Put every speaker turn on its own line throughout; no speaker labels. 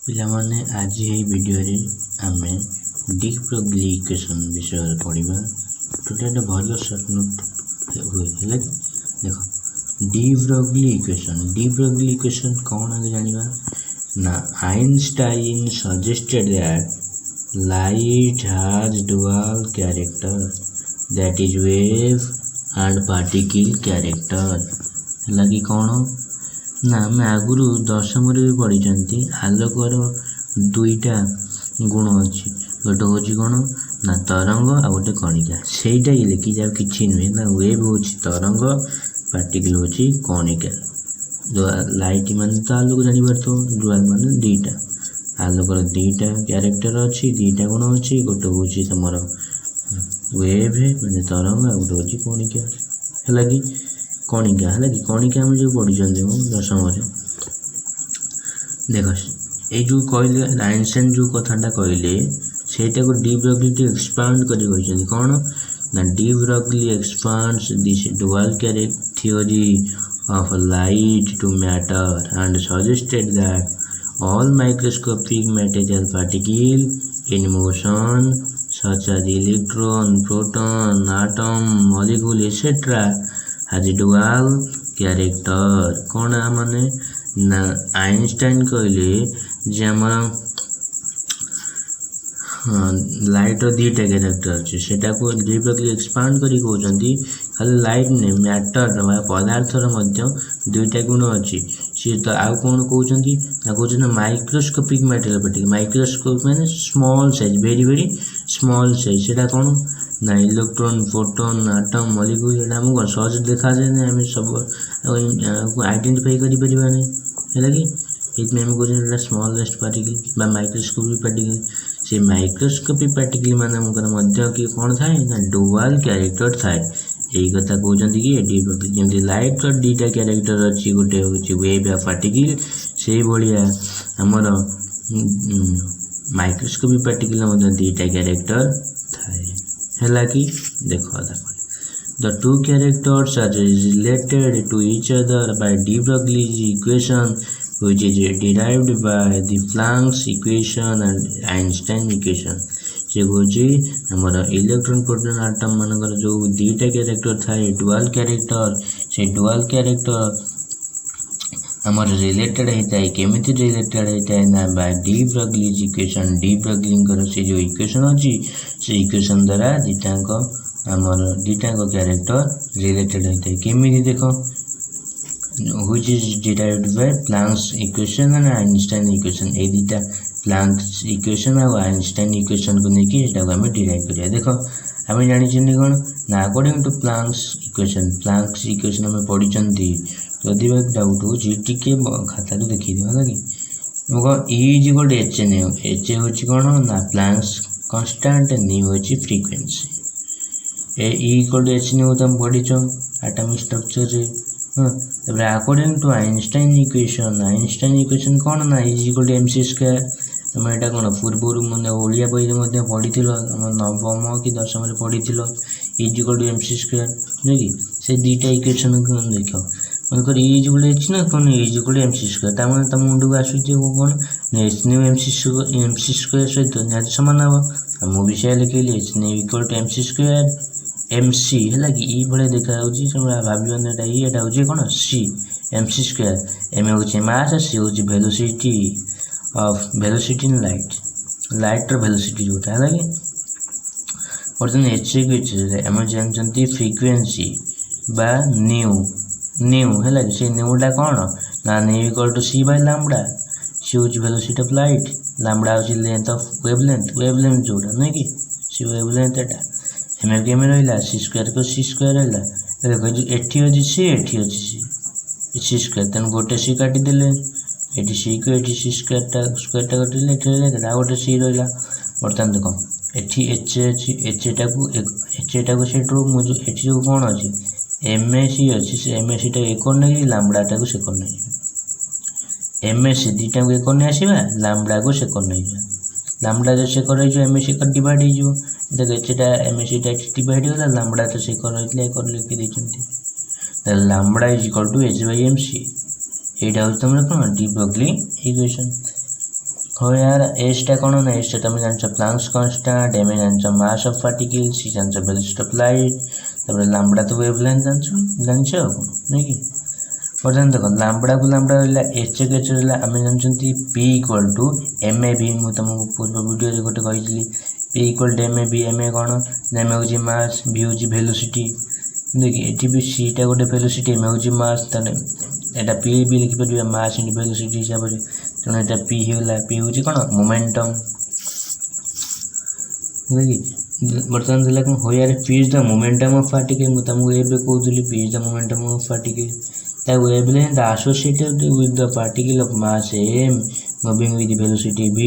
पिलामाने आज ये वीडियो रे आमे डिब्रोग्ली इक्वेशन विषय पढ़ा। टोटल भल सर्ट नोट हुए है। देखो डिब्रोग्ली इक्वेशन कौन आगे जानिबा ना Einstein suggested that light has dual character that is wave and particle character लगी कौन ना आम आगुरी दशम भी पढ़ी आलोकर दुईटा गुण अच्छी गोटे हूँ कौन ना तरंग आ गोटे कणिका सेटा ही लिखी जाओ कि नुहे ना वेव हूँ तरंग पार्टिकल हूँ कणिका लाइट मान तो आलोक जापर तो डुअल मान दुईटा आलोकर दुईटा क्यारेक्टर अच्छी दुईटा गुण अच्छी गोटे हूँ तुम वेव मैंने तरंग आ गोटे हूँ कणिका है कि कणिका है कि कणिका आम जो पढ़ी दशम देख ये जो कहले आइंस्टाइन जो कथाटा कहले सेटा को डिब्रोग्ली एक्सपांड कर कौन ना de Broglie expands this dual character theory of light to matter and suggested that all microscopic material particles in motion such as electron, proton, atom, molecule etc. has dual character। कौन माने ना आइंस्टाइन कहले जे हमारा light दुईटा character अच्छे सेटा को डिब्रोग्ली expand करी कहते खाली लाइट ने मैटर पदार्थर दुईटा गुण अच्छी सी तो आउ कौन कहते माइक्रोस्कोपिक मैटेरियल पार्टिकल माइक्रोस्कोप मैंने small size very very small size सेटा कौन ना इलेक्ट्रॉन प्रोटॉन एटम मॉलिक्यूल आमको सहज देखा जाए आम सब आइडेंटिफाई करें है कि आम कहते स्मॉलेस्ट पार्टिकल माइक्रोस्कोपिक पार्टिकल से माइक्रोस्कोपिक पार्टिकल मान कि कौन थाए ना डुअल कैरेक्टर थाए यही कथा कहते कि डिब्रोग्ली जमी लाइट दुईटा कैरेक्टर अच्छी गोटे हूँ वेव या पार्टिकल से भाया आमर माइक्रोस्कोपिक पार्टिकल दुईटा कैरेक्टर थाए है कि देख the two characters are related to each other by Debroglie equation which is derived by the Planck's equation and Einstein equation। से हूँ आमर इलेक्ट्रॉन प्रोटॉन आटम मानकर जो दुईटा कैरेक्टर थाए डुअल कैरेक्टर से डुअल कैरेक्टर आमर रिलेटेड होता है केमी रिलेटेड होता है ना बाय डिब्रोग्ली इक्वेशन डिब्रोग्ली से जो इक्वेशन अच्छी से इक्वेशन द्वारा दुईटाक आमर दुईटाक क्यारेक्टर रिलेटेड होता है केमी देख which is derived bye Planck's equation and Einstein equation ये दुईटा प्लांक्स इक्वेशन और आइंस्टाइन इक्वेशन को लेकिन आम डिराइव करिया देख आम जानी कौन ना अकॉर्डिंग टू प्लांक्स इक्वेशन आम पढ़ी जदि डाउट हो टी खाता देखी है कि इज गोटे एच एन एच हूँ कौन ना प्लांक्स कांस्टेंट न्यू हूँ फ्रिक्वेंसी ए गोटे एच एन तुम पढ़ी एटॉमिक स्ट्रक्चर रे अकॉर्डिंग टू आइंस्टाइन इक्वेशन कौन ना इज गोटे एम सी स्क्वायर तुम यहाँ कौन पूर्वर मैंने ओडिया बही पढ़ी नवम कि दशम पढ़ी इज गोटे एम सी स्क्वायर नुहे कि से दुईटा इक्वेशन देख मनकर इज गोटे अच्छी ना कौन इज गोटे एम सी स्क्वायर तमें तुम मुंड को आसूँ कौन h nu m c square सहित निहत सामान हम मुझे से लिखिली h nu equal to m c square m c है कि ये भाई देखा भाव यहाँ हूँ कौन c m c square m हूँ मास सी हूँ वेलोसिटी ऑफ वेलोसिटी इन लाइटर वेलोसिटी जोटा है कि बर्तमान एच आम जानते फ्रिक्वेंसी बा न्यू है कि से न्यूटा कौन ना nu equal to c by lambda c हूँ वेलोसिटी ऑफ लाइट लैम्बडा हूँ लेंथ ऑफ वेवलेंथ जोटा नुहे कि सी वेवलेंथ एटा एम केम रहा सी स्क्वायर को सी स्क्वायर रहा देखो एटी अच्छी सी एटी अच्छी सी स्क्वायर तेना गोटे सी काटिदेले ये सी को ये सी स्क्वायर काटिले ये गोटे सी रहा बर्तमान देख ये एच अच्छी एचटा को से जो कौन अच्छी एम ए सी अच्छी से एम ए सी टाक एक नहीं लैम्बडा को सेक नहीं एम ए सी दुईटा को एक नहीं आसवा लैम्बडा को सेक नहीं लैम्बडा जो सेक रही एम ए सी डिवाइड हो देख एचटा एम ए सी डिवाइड होगा लैम्बडा तो सेक रही एक लिखी lambda is equal to H by M C यहाँ हूँ तुम कौन डिब्रोग्ली इक्वेशन हो यार एसटा कौन ना एसटा तुम जान प्लांक्स कांस्टेंट एम जान मास ऑफ पार्टिकल सी जान वेलोसिटी ऑफ लाइट तापर लैम्बडा तो वेवलेंथ जान नहीं कि बर्तमान देख लैम्बडा को लैम्बडा रहा एच रहा आम जानते P equal to M A भी मुझे तुमको पूर्व वीडियो गोटे कही P equal to M A भी एम ए कौन एम ए हूँ मास भी हूँ वेलोसिटी देखिए ये भी सीटा गोटे वेलोसिटी एम हूँ मास यहाँ पी भी लिखिपर मास इंटू वेलोसिटी हिसाब से तेणु यहाँ पी होगा पी हूँ कौन मोमेंटम देखिए बर्तमान देला कौन हो यार p is the momentum of particle मुझे तुमको ये कहूली p is the momentum of particle the wavelength associated with the particle of mass m moving with velocity v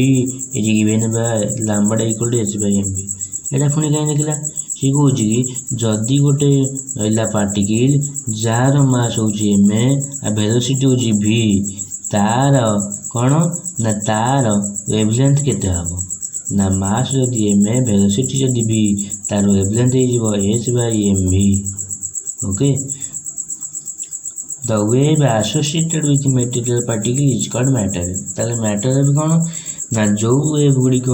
is given by lambda equal to h by mv एटा पुणी कहीं देखला सी कौन कि जदि गोटे रहा पार्टिकल जार मास हूँ एम आ velocity हूँ v तार कौन ना तार वेवलेंथ केते हम ना मास जदि एम वेलोसिटी जदि v तार वेवलेंथ हो h by mv okay The wave associated with material particle is called matter. ताले matter भी कौन ना जो वेव गुड़िक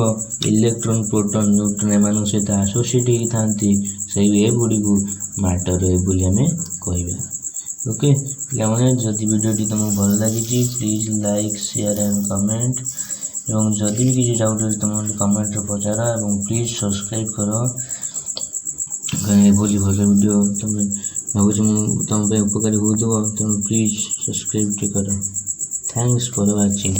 इलेक्ट्रॉन प्रोटॉन न्यूट्रॉन एमान सहित एसोसिएट होई थांती सही वेव गुड़िक मैटर वेव बोली हमें कहबा ओके पिलाने जदि वीडियोटी तुमको भल लगी please like share and comment एवं जदि भी किसी डाउट है तुम कमेंट रे पचारा एवं प्लीज सब्सक्राइब करो गणे बोली भल वीडियो तुम भावुँ तुम उपकारी हो तुम प्लीज सब्सक्राइब करो थैंक्स फॉर वाचिंग।